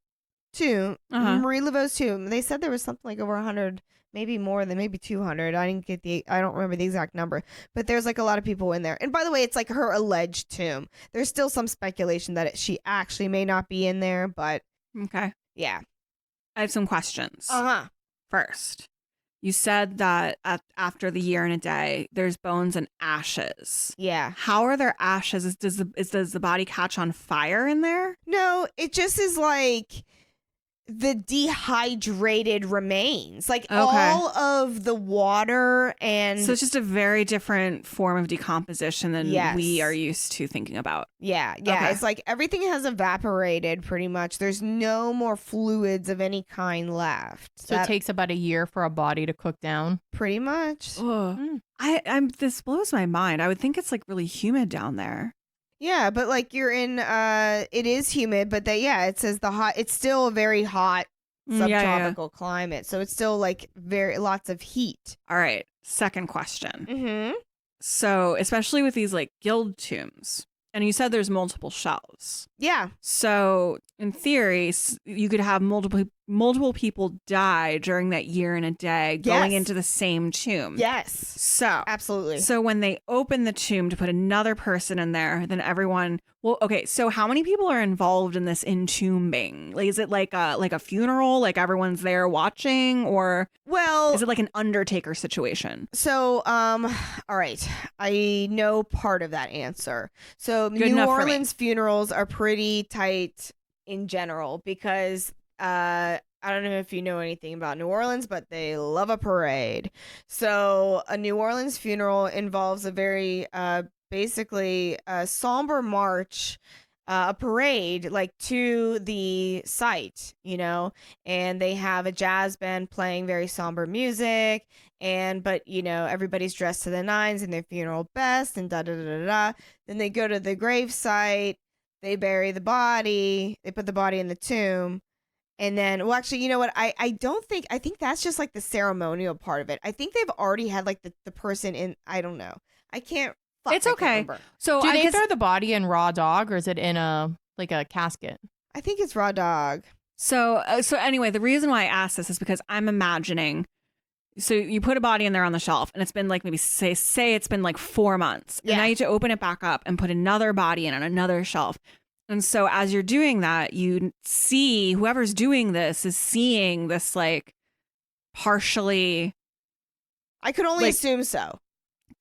tomb, they said there was something like over 100. Maybe more than maybe 200. I don't remember the exact number, but there's like a lot of people in there. And by the way, it's like her alleged tomb. There's still some speculation that she actually may not be in there, but okay. Yeah. I have some questions. First, you said that after the year and a day, there's bones and ashes. Yeah. How are there ashes? Does the body catch on fire in there? No, it just is like the dehydrated remains, like all of the water, and so it's just a very different form of decomposition than we are used to thinking about. Okay. It's like everything has evaporated pretty much. There's no more fluids of any kind left. So it takes about a year for a body to cook down. Pretty much. This blows my mind. I would think it's like really humid down there. Yeah, but like you're in, it is humid, but it says it's still a very hot subtropical climate. So it's still like lots of heat. All right. Second question. So especially with these like guild tombs, and you said there's multiple shelves. Yeah. So in theory, you could have multiple people die during that year and a day going into the same tomb. Yes. So absolutely. So when they open the tomb to put another person in there, then everyone. Well, okay. So how many people are involved in this entombing? Like, is it like a funeral? Like everyone's there watching, or is it like an undertaker situation? So, all right, I know part of that answer. So New Orleans funerals are pretty tight in general because I don't know if you know anything about New Orleans, but they love a parade. So a New Orleans funeral involves a very basically a somber march, a parade like to the site, and they have a jazz band playing very somber music, but everybody's dressed to the nines in their funeral best and da da da da da. Then they go to the grave site, they bury the body, they put the body in the tomb. And then, well, actually, you know what? I think that's just like the ceremonial part of it. I think they've already had like the person in, I don't know. I can't. It's okay. So do they throw the body in raw dog, or is it in a casket? I think it's raw dog. So anyway, the reason why I asked this is because I'm imagining. So you put a body in there on the shelf, and it's been like maybe say it's been like 4 months. Yeah. And now you have to open it back up and put another body in on another shelf. And so as you're doing that, you see whoever's doing this is seeing this like partially I could only Like- assume so.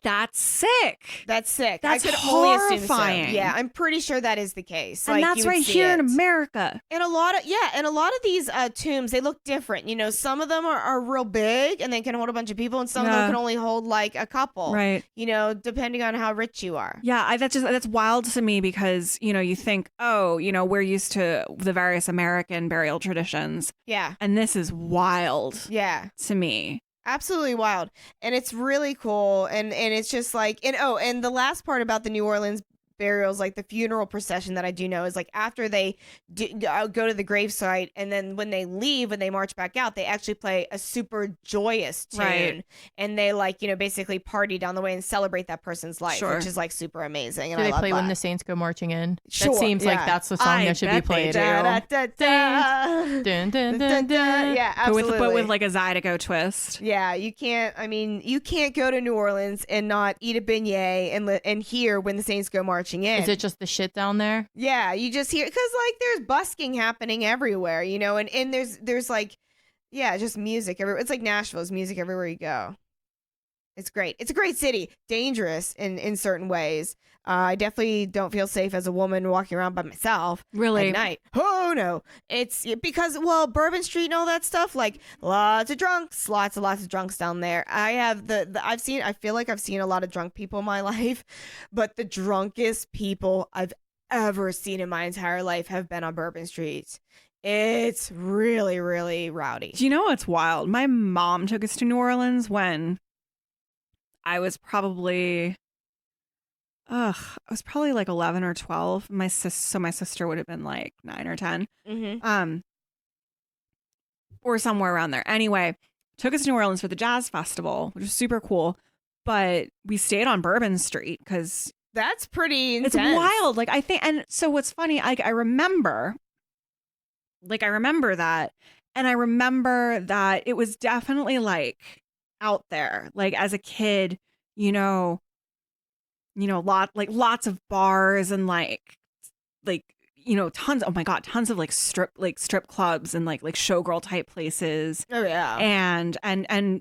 That's sick. That's sick. That's I could only assume so. horrifying. Yeah, I'm pretty sure that is the case. And Like, that's you would right see here in it. America. And a lot of these tombs, they look different. You know, some of them are real big and they can hold a bunch of people, and some of them Yeah. can only hold like a couple. Right. You know, depending on how rich you are. Yeah, that's wild to me because, you know, you think, oh, you know, we're used to the various American burial traditions, Yeah. and this is wild Yeah. to me. Absolutely wild. And it's really cool. And it's just like, and the last part about the New Orleans burials, like the funeral procession that I do know is like after they go to the gravesite, and then when they leave, when they march back out, they actually play a super joyous tune. Right. And they like, you know, basically party down the way and celebrate that person's life, Sure. which is like super amazing. And Do I they love play that. When the Saints Go Marching In? Sure, That seems like yeah. that's the song I that should be bet they played. do. Da, da, da, Dun, dun, dun, dun. Yeah, But absolutely. with like a Zydeco twist. Yeah, you can't go to New Orleans and not eat a beignet and hear When the Saints Go Marching In. Is it just the shit down there? Yeah, you just hear, because like there's busking happening everywhere, you know, and there's like, yeah, just music everywhere. It's like Nashville's music everywhere you go. It's great. It's a great city. Dangerous in certain ways. I definitely don't feel safe as a woman walking around by myself Really? at night. Oh no, it's because, well, Bourbon Street and all that stuff. Like lots of drunks down there. I have I feel like I've seen a lot of drunk people in my life, but the drunkest people I've ever seen in my entire life have been on Bourbon Street. It's really, really rowdy. Do you know what's wild? My mom took us to New Orleans when I was probably like 11 or 12. So my sister would have been like 9 or 10. Mm-hmm. Or somewhere around there. Anyway, took us to New Orleans for the jazz festival, which was super cool. But we stayed on Bourbon Street because That's pretty intense. it's wild. Like I think, and so what's funny, I remember that, and I remember that it was definitely like out there. Like as a kid, lots of bars and like tons. Oh my god, tons of like strip clubs and like showgirl type places. Oh yeah. And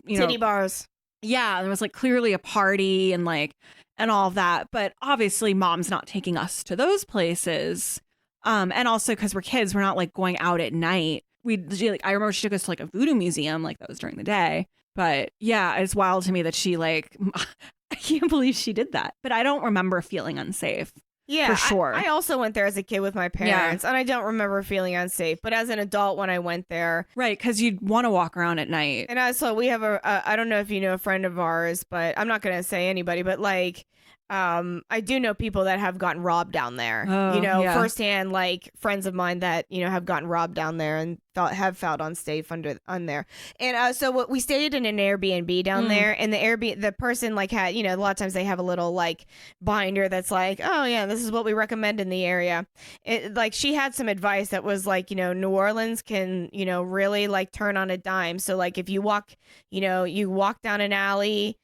Titty bars. yeah, there was like clearly a party and all of that. But obviously mom's not taking us to those places. And also because we're kids, we're not like going out at night. I remember she took us to like a voodoo museum, like that was during the day. But yeah, it's wild to me that she I can't believe she did that. But I don't remember feeling unsafe. Yeah, for sure. I also went there as a kid with my parents, and I don't remember feeling unsafe. But as an adult, when I went there, Right, because you'd want to walk around at night. and also we have I don't know if you know a friend of ours, but I'm not gonna say anybody, but like, I do know people that have gotten robbed down there. Oh, yeah. Firsthand, like friends of mine that have gotten robbed down there and have found unsafe on there. And so we stayed in an Airbnb down there, and the person like had a lot of times they have a little like binder that's like, oh yeah, this is what we recommend in the area. Like she had some advice that was like, New Orleans can really like turn on a dime. So like if you walk down an alley,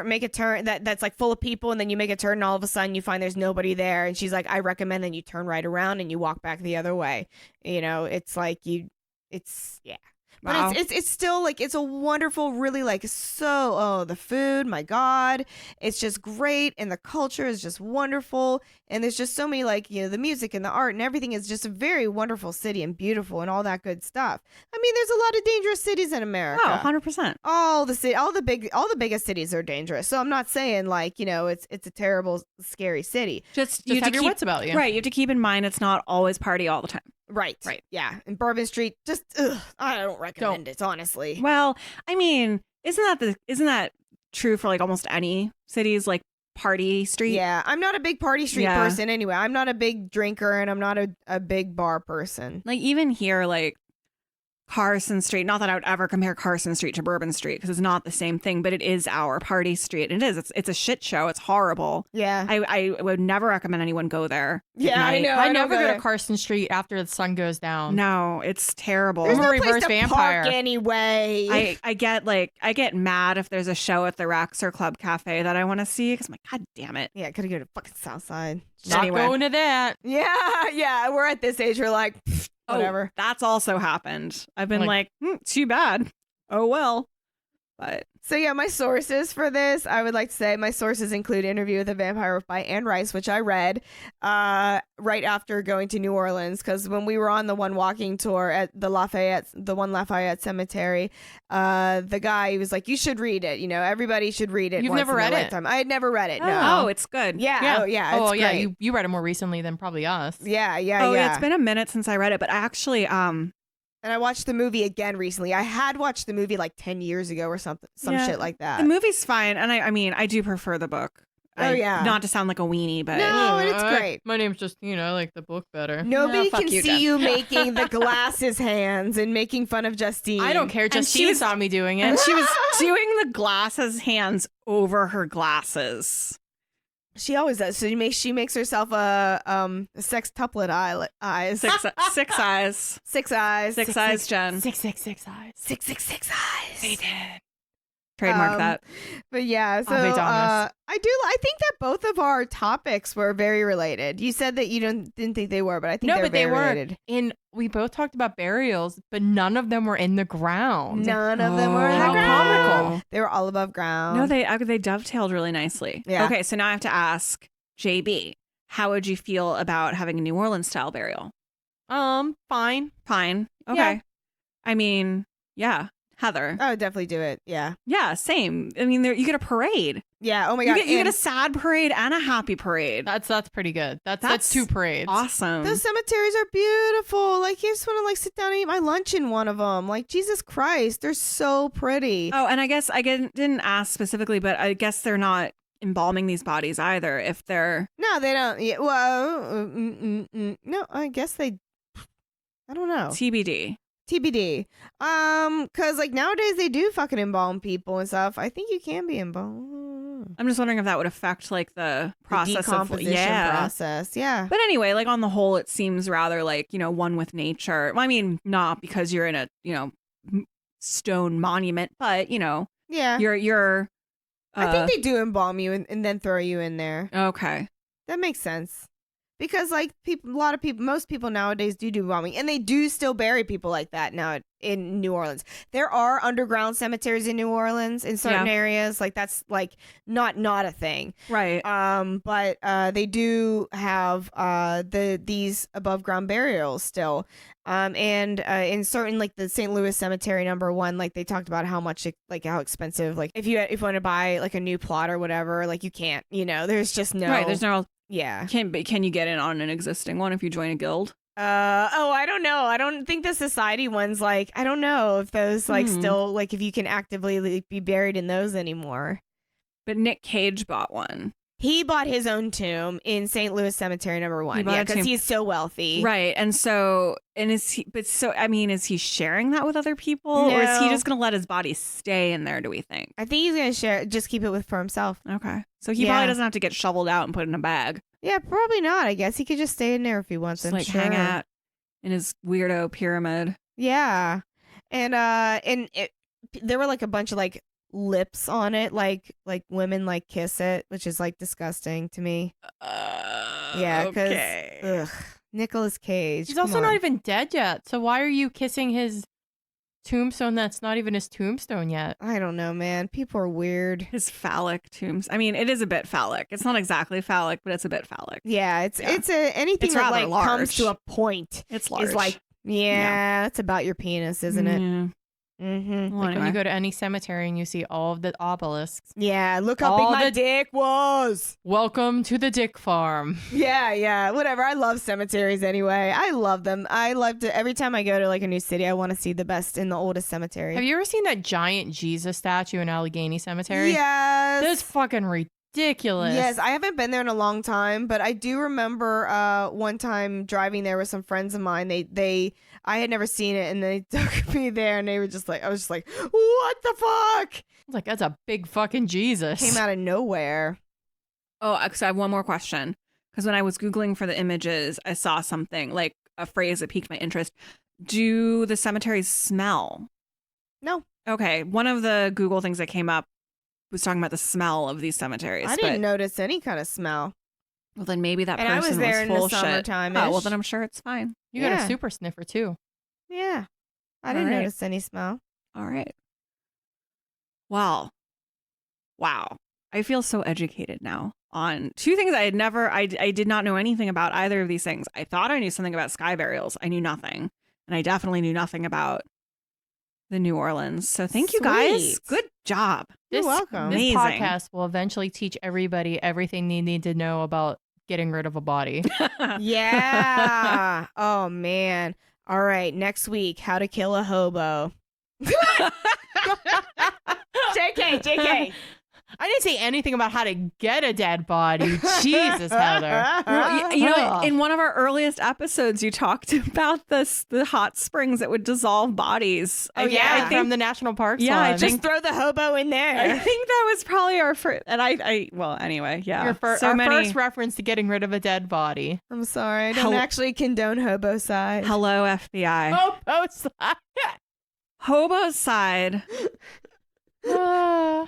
make a turn that's like full of people, and then you make a turn and all of a sudden you find there's nobody there, and she's like, I recommend that you turn right around and you walk back the other way. It's like yeah. Wow. But it's still like, it's a wonderful, really like, the food, my God, it's just great. And the culture is just wonderful. And there's just so many like, the music and the art and everything is just a very wonderful city and beautiful and all that good stuff. I mean, there's a lot of dangerous cities in America. Oh, 100%. All the biggest cities are dangerous. So I'm not saying like, it's a terrible, scary city. Just Just you have your wits about you. Right, you have to keep in mind it's not always party all the time. Right. Yeah. And Bourbon Street, just, I don't recommend it, honestly. Well, I mean, isn't that true for like almost any cities, like party street? Yeah, I'm not a big party street Yeah. person anyway. I'm not a big drinker, and I'm not a big bar person. Like even here, like Carson Street, not that I would ever compare Carson Street to Bourbon Street because it's not the same thing, but it is our party street. It is. It's a shit show. It's horrible. Yeah. I would never recommend anyone go there. at Yeah, I night. know. I don't never go go there. to Carson Street after the sun goes down. No, it's terrible. There's I'm no a place reverse to vampire. park anyway. I get mad if there's a show at the Rex or Club Cafe that I want to see because I'm like, God damn it. Yeah, gotta go to fucking Southside. Not Anyway. going to that. Yeah. We're at this age. We're like, whatever. Oh, that's also happened. I've been Like- like too bad. Oh well. But So yeah, my sources for this, I would like to say my sources include Interview with a Vampire by Anne Rice, which I read right after going to New Orleans, because when we were on the one walking tour at the Lafayette Cemetery, the guy, he was like, "You should read it. You know, everybody should read it." You've once never in their read it? lifetime. I had never read it. No. oh, it's good. Yeah. Oh yeah. It's yeah. great. You read it more recently than probably us. Yeah. Oh, yeah. It's been a minute since I read it, but I actually And I watched the movie again recently. I had watched the movie like 10 years ago or some Yeah. shit like that. the movie's fine, and I mean I do prefer the book. Oh, yeah. Not to sound like a weenie, but No, and it's great. My name's just, I like the book better. Nobody fuck can you, see Jen. you making the glasses hands and making fun of Justine. I don't care. And Justine she's- saw me doing it. and she was doing the glasses hands over her glasses. She always does. So she makes herself a sextuplet eyes. Six eyes. Six eyes. Six eyes, Jen. 666 eyes. 666 eyes. They did. Trademark that. But yeah, so Ave Damas. I think that both of our topics were very related. You said that you didn't think they were, but I think No, but they very were. related. And we both talked about burials, but none of them were in the ground. None of them were in the How ground. comical. They were all above ground. No, they dovetailed really nicely. Yeah. Okay, so now I have to ask JB, how would you feel about having a New Orleans style burial? Fine. Fine. Okay. Yeah. I mean, yeah. Heather. I would definitely do it. Yeah. Yeah, same. I mean, you get a parade. Yeah. Oh my You god. get, you get And a sad parade and a happy parade. That's pretty good. That's That's 2 parades. Awesome. those cemeteries are beautiful. Like, you just want to like sit down and eat my lunch in one of them. Like, Jesus Christ, they're so pretty. Oh, and I guess I didn't ask specifically, but I guess they're not embalming these bodies either. If they're No, they don't. Yeah, well, no, I guess they. I don't know. TBD. TBD. Cause like nowadays they do fucking embalm people and stuff. I think you can be embalmed. I'm just wondering if that would affect like the process of Decomposition process. Yeah. But anyway, like on the whole, it seems rather like, one with nature. Well, I mean, not because you're in a, stone monument, but, Yeah. you're. I think they do embalm you and then throw you in there. Okay. That makes sense. Because like most people nowadays do embalming, and they do still bury people like that now in New Orleans. There are underground cemeteries in New Orleans in certain areas. Like that's like not a thing. Right. But they do have these above ground burials still. And in certain like the St. Louis Cemetery #1, like they talked about how much how expensive, like if you want to buy like a new plot or whatever, like you can't, there's just no Right. There's no. yeah. Can you get in on an existing one if you join a guild? I don't know. I don't think the society ones, like, I don't know if those like still like if you can actively like, be buried in those anymore. But Nick Cage bought one. He bought his own tomb in St. Louis Cemetery #1. bought Yeah, a because tomb. he's so wealthy. Right. And so, is he sharing that with other people? Or is he No. just going to let his body stay in there, do we think? I think he's gonna just keep it for himself. Okay. So he Yeah. probably doesn't have to get shoveled out and put in a bag. Yeah, probably not. I guess he could just stay in there if he wants. Just I'm like sure. hang out in his weirdo pyramid. Yeah, and there were like a bunch of like lips on it, like women like kiss it, which is like disgusting to me. Yeah, because okay. Nicolas Cage. He's come also on. not even dead yet. So why are you kissing his tombstone that's not even his tombstone yet? I don't know, man. People are weird. His phallic tombs. I mean, it is a bit phallic. It's not exactly phallic, but it's a bit phallic. Yeah, it's anything It's that rather like comes large. to a point It's large. is like that's about your penis, isn't it? Yeah. Mm-hmm. Well, Like when anyway. you go to any cemetery and you see all of the obelisks. Yeah, look how All big my the- dick was. Welcome to the Dick Farm. Yeah, whatever. I love cemeteries anyway. I love them. I love to, every time I go to like a new city, I want to see the best in the oldest cemetery. Have you ever seen that giant Jesus statue in Allegheny Cemetery? Yes. That's fucking ridiculous. Yes, I haven't been there in a long time, but I do remember one time driving there with some friends of mine. I had never seen it, and they took me there, and they were just like, I was just like, what the fuck? It's like, that's a big fucking Jesus. Came out of nowhere. Oh, because I have one more question. Because when I was Googling for the images, I saw something like a phrase that piqued my interest. Do the cemeteries smell? No. Okay. One of the Google things that came up was talking about the smell of these cemeteries. I didn't notice any kind of smell. Well, then maybe that And person I was there in the full shit. summertime-ish. Oh, well, then I'm sure it's fine. You got Yeah. a super sniffer too. Yeah. I All didn't right. notice any smell. All right. Well, wow. I feel so educated now on two things I did not know anything about either of these things. I thought I knew something about sky burials. I knew nothing. And I definitely knew nothing about the New Orleans. So thank you guys. Sweet. Good job. You're welcome. This Amazing. podcast will eventually teach everybody everything they need to know about getting rid of a body. Yeah. Oh, man. All right. Next week, how to kill a hobo. JK. I didn't say anything about how to get a dead body. Jesus, Heather. Well, you know, in one of our earliest episodes, you talked about the hot springs that would dissolve bodies. Oh, yeah. I think from the national parks. Yeah, I one. Just throw the hobo in there. I think that was probably our first. And well, anyway, yeah. Our many. first reference to getting rid of a dead body. I'm sorry. I don't actually condone hobocide. Hello, FBI. Oh, Hobocide. Oh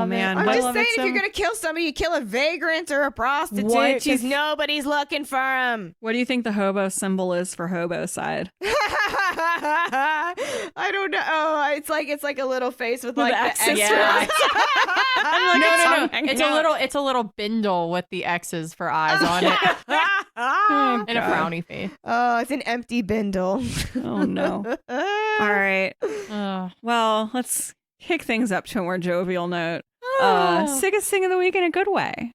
man. I'm I just love saying, it if so you're going to kill somebody, you kill a vagrant or a prostitute What because if- nobody's looking for them. What do you think the hobo symbol is for hobocide? I don't know. Oh, it's like a little face with like the X's. X's. No. hanging It's out. a little bindle with the X's for eyes on it Oh, and a God. frowny face. Oh, it's an empty bindle. Oh no. All right. Well, let's kick things up to a more jovial note. Sickest thing of the week in a good way.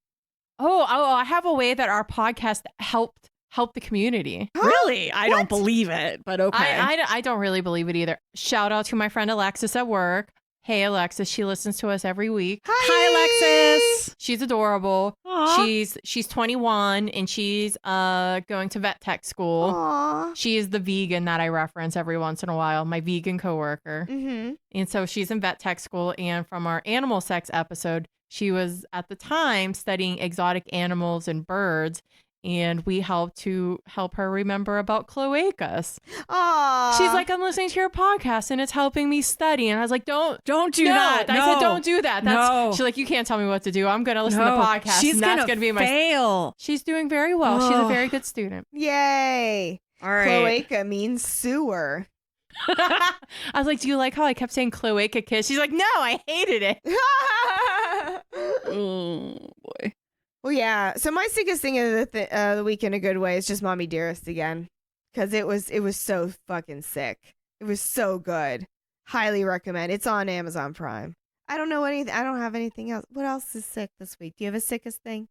I have a way that our podcast helped the community. Really? I don't believe it, but okay. I don't really believe it either. Shout out to my friend Alexis at work. Hey, Alexis. She listens to us every week. Hi, Alexis. She's adorable. Aw. She's 21 and she's going to vet tech school. Aw. She is the vegan that I reference every once in a while, my vegan coworker. Mm-hmm. And so she's in vet tech school. And from our animal sex episode, she was at the time studying exotic animals and birds. And we helped her remember about cloacas. Aw. She's like, I'm listening to your podcast and it's helping me study. And I was like, don't do that. I No. said, don't do that. No. She's like, you can't tell me what to do. I'm going to listen to the podcast. She's and that's gonna going to be my. fail. She's doing very well. She's a Ugh. very good student. Yay. All right. Cloaca means sewer. I was like, do you like how I kept saying cloaca kiss? She's like, no, I hated it. Oh boy. Well, yeah. So my sickest thing of the week in a good way is just Mommy Dearest again, because it was so fucking sick. It was so good. Highly recommend. It's on Amazon Prime. I don't know anything. I don't have anything else. What else is sick this week? Do you have a sickest thing?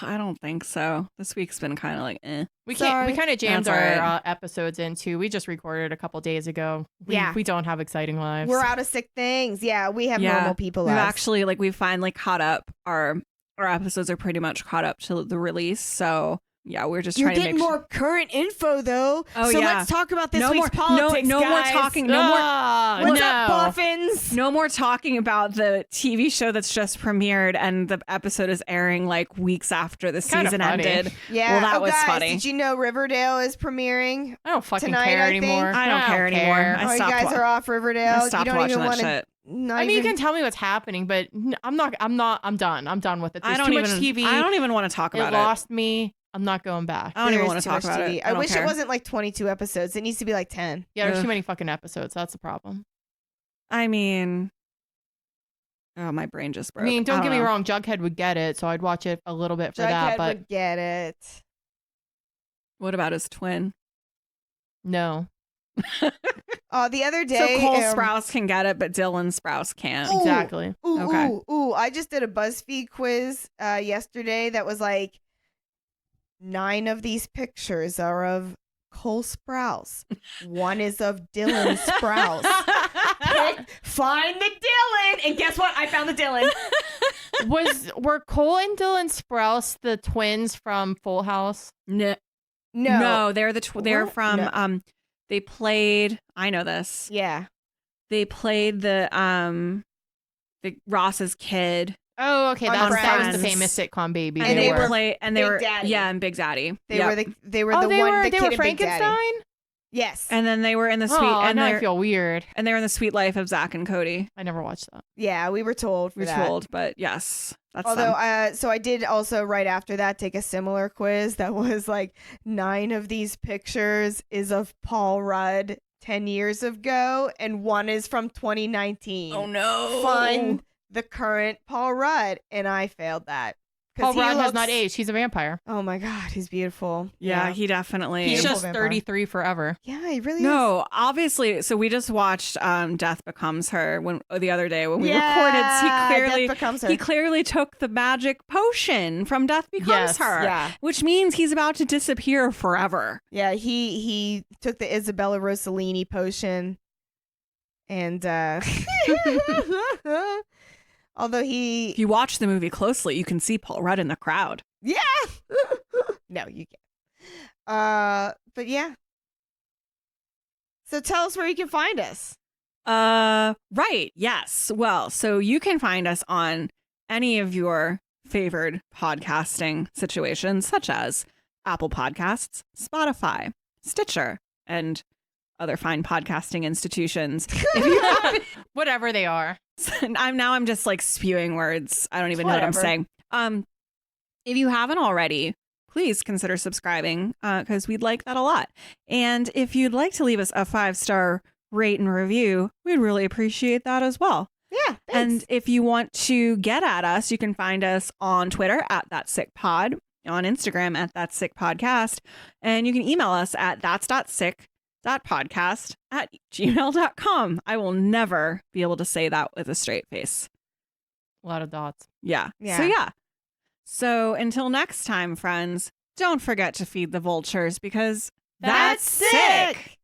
I don't think so. This week's been kind of like, We Sorry. kind of jammed That's all our right. episodes into. We just recorded a couple days ago. Yeah. We don't have exciting lives. We're out of sick things. Yeah, we have Yeah. normal people. we've us. actually we've finally caught up. Our episodes are pretty much caught up to the release. So yeah, we're just You're trying to getting make more current info though. Oh, so yeah. let's talk about this No week's more- politics, no more guys. talking- no more- What's no. up, boffins? No more talking about the TV show that's just premiered and the episode is airing like weeks after the Kinda season funny. ended. Yeah. Well, that was guys, funny. Did you know Riverdale is premiering? I don't fucking Tonight, care I think. anymore. I don't care anymore. I Oh, you stopped guys wa- are off Riverdale. I stopped you don't watching even that want shit. I mean, you can tell me what's happening, but I'm done. I'm done with it. There's too much TV. I don't even want to talk It about it. lost me. I'm not going back. I don't even want to talk about TV. it. I don't wish care. it wasn't like 22 episodes. It needs to be like 10. Yeah, there's Ugh. too many fucking episodes. That's the problem. I mean, oh, my brain just broke. I mean, don't get me know. wrong. Jughead would get it, so I'd watch it a little bit for that. Jughead But would get it. What about his twin? no, Oh, the other day. So Cole Sprouse can get it, but Dylan Sprouse can't. Ooh. exactly. Ooh, Okay. ooh. I just did a BuzzFeed quiz yesterday that was like 9 of these pictures are of Cole Sprouse. 1 is of Dylan Sprouse. Find the Dylan, and guess what? I found the Dylan. Were Cole and Dylan Sprouse the twins from Full House? No, No. they're they're What? from No. they played. I know this. Yeah. They played the Ross's kid. Oh, okay. On That was Friends. the famous sitcom baby. And they were play and they Big were Daddy. yeah, and Big Daddy. They Yep. were the they one were the they kid were in Big Daddy. Frankenstein. Yes. And then they were in the sweet Oh, and now I they feel weird. and they were in the Sweet Life of Zach and Cody. I never watched that. Yeah, we were told for We're that. told, but yes, that's Although, them. so I did also right after that take a similar quiz that was like 9 of these pictures is of Paul Rudd 10 years ago, and one is from 2019. Oh no. Find the current Paul Rudd, and I failed that. Paul Rudd has not aged. He's a vampire. Oh my God, he's beautiful. Yeah, he definitely. He's Beautiful just vampire. 33 forever. Yeah, he really is. No, obviously. So we just watched Death Becomes Her the other day when we Yeah, recorded. Death Becomes Her. He clearly took the magic potion from Death Becomes Yes, Her. yeah. Which means he's about to disappear forever. Yeah, he took the Isabella Rossellini potion, and although If you watch the movie closely, you can see Paul Rudd in the crowd. yeah, no, you can't. But yeah. So tell us where you can find us. Right. Yes. Well, so you can find us on any of your favored podcasting situations, such as Apple Podcasts, Spotify, Stitcher, and other fine podcasting institutions. If you have, Whatever they are. I'm just like spewing words. I don't even know what I'm Whatever. saying. If you haven't already, please consider subscribing because we'd like that a lot. And if you'd like to leave us a 5-star rate and review, we'd really appreciate that as well. Yeah, And thanks. if you want to get at us, you can find us on Twitter at That Sick Pod, on Instagram at That Sick Podcast, and you can email us at that's.sick.podcast@gmail.com. I will never be able to say that with a straight face. A lot of dots. Yeah. Yeah. So yeah. So until next time, friends, don't forget to feed the vultures because That's sick.